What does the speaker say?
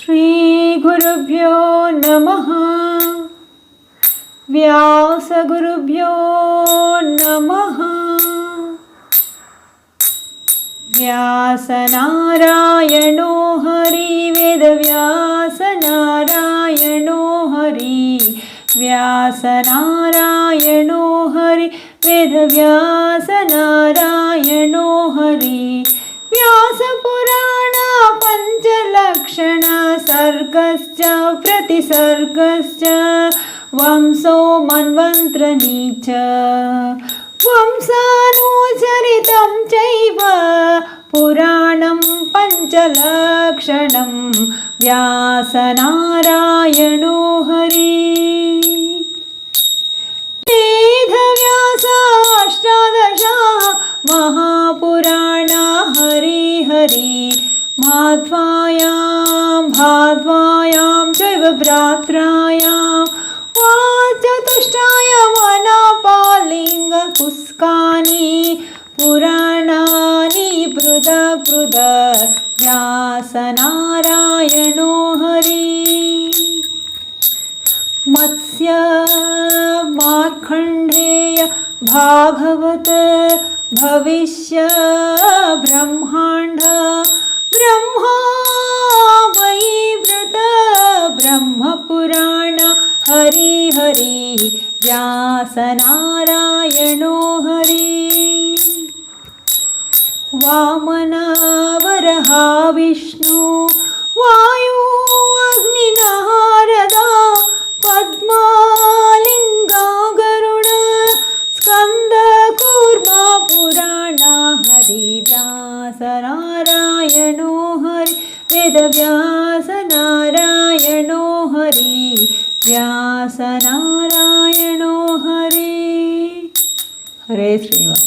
श्रीगुरुभ्यो नमः। व्यासगुरुभ्यो नमः। व्यासनारायणो हरि वेदव्यासनारायणो हरि व्यासनारायणो हरि वेदव्यासनारायणो हरि व्यासपुराण पञ्चलक्षण सर्गश्च प्रतिसर्गश्च वंशो मन्वन्त्रनी च वंशानुचरितं चैव पुराणं पञ्चलक्षणं व्यासनारायणो हरि वेदव्यासाष्टादश महापुराणा हरि भाद्वायां चैव भ्रात्रायां चतुष्टाय वनापालिङ्गपुष्कानि पुराणानि पृथक् व्यासनारायणो हरि मत्स्य मार्कण्डेय भागवत भविष्य ब्रह्माण्ड ब्रह्मा वैव्रत ब्रह्मपुराण हरि व्यासनारायणो हरि वामन वरः विष्णु वायु अग्निनारद पद्मालिङ्गा गरुड स्कंद कूर्म पुराण हरि व्यासनारायणो हरि वेदव्यासनारायणो हरि व्यासनारायणो हरि हरे श्रीनिवास।